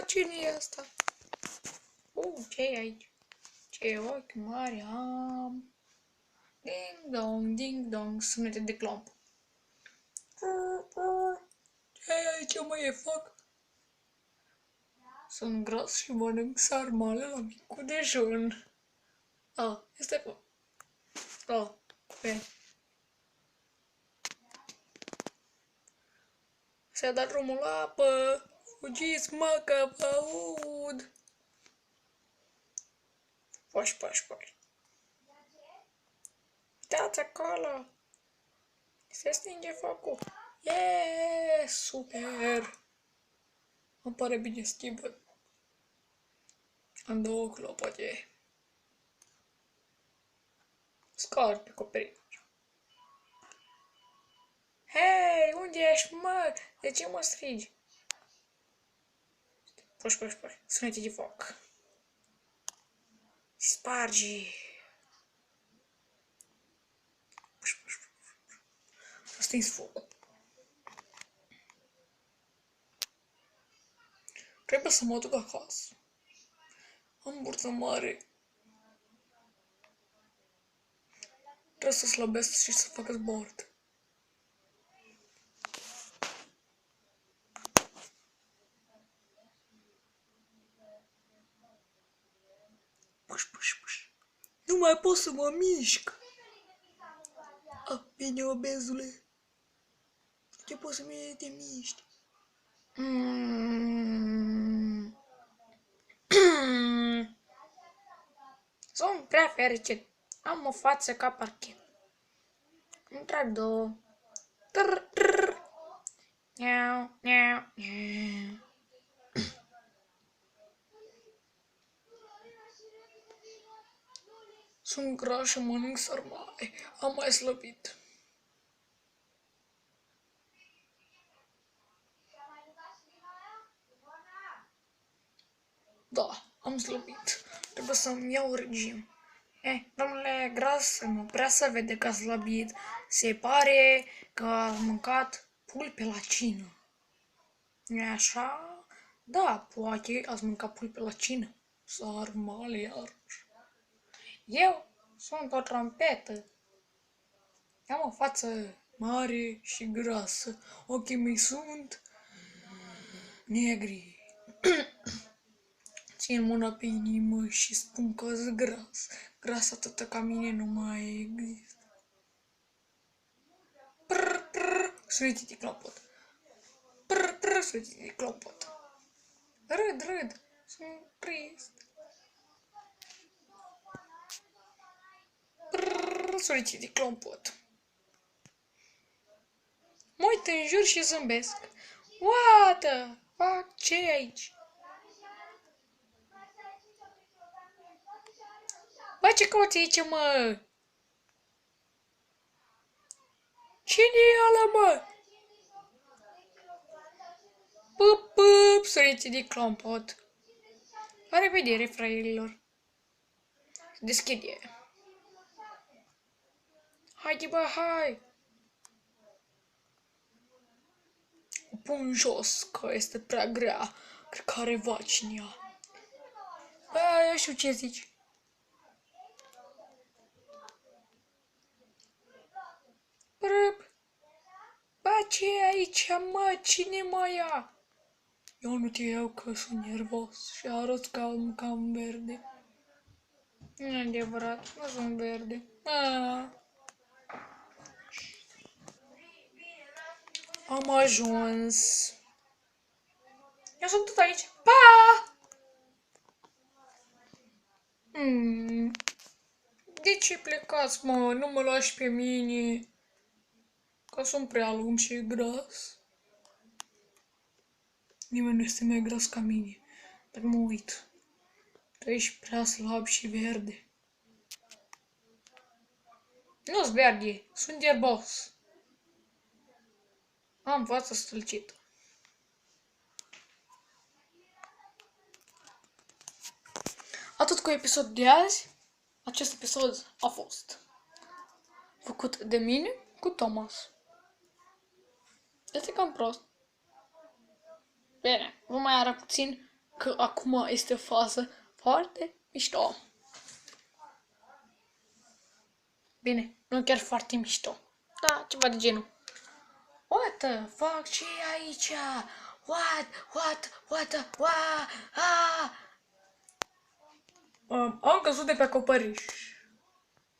cine e asta? Ce e aici? Ce ochi mari am. Ding dong, sunete de clomp. Ce e aici, mă, e foc? Sunt gras și mănânc sarmale la micul dejun. Este foc. Bine. S-a dat drumul la apă. Fugiți, mă, că vă aud. Pași. Uitați acolo. Se stinge focul. Super. Îmi pare bine schimbă. Am 2 clopote. Scar pe acoperiș. Hei, unde ești, mă? De ce mă strigi? Puși. Sunete de foc. Spargi. Puși. S-a stins focul. Trebuie să mă duc acasă. Am burtă mare. Trebuie să slăbesc și să fac zbord. Puși. Nu mai pot să mă mișc. Bine, obezule. Ce poți să te miști? Sunt prea fericit. Am o față ca parchet. Îmi trag 2. Miau. Sunt gras și mănânc sarmale. Am mai slăbit. Da, am slăbit. Trebuie să-mi iau regim. Domnule gras, nu prea se vede că a slăbit. Se pare că a mâncat pulpe la cină. Nu-i așa? Da, poate ați mâncat pulpe la cină. Sarmale iarăși. Eu sunt o trompetă. Am o față mare și grasă. Ochii mei sunt negri. Țin mâna pe inimă și spun că-s gras. Gras atât ca mine nu mai există. Sunete de clopot. Sunete de clopot. Râd. Sunt trist. Sunete de clopot. Mă uit în jur și zâmbesc. What the fuck? Ce e aici? Bă, ce cauți aici, mă? Cine e ăla, mă? Pup, sunete de clopot. La revedere, fraierilor. Deschide. Haide, bă, hai! O pun jos, că este prea grea. Cred că are vaci în ea. Bă, eu știu ce zici. Bă, ce e aici, mă? Cine mă ia? Eu nu te iau că sunt nervos și arăt cam verde. Nu e adevărat, nu sunt verde. Am ajuns. Eu sunt tot aici. Pa! De ce plecați, mă? Nu mă lași pe mine. Că sunt prea lung și gras. Nimeni nu este mai gras ca mine. Dar mă uit. Tu ești prea slab și verde. Nu-s verde, sunt ierbos. Am fața stâlcită. Atât cu episodul de azi. Acest episod a fost făcut de mine cu Thomas. Este cam prost. Bine, vă mai arăt puțin că acum este o fază foarte mișto. Bine, nu chiar foarte mișto. Da, ceva de genul. What the fuck? Ce e aici? What? Am căzut de pe acoperiș.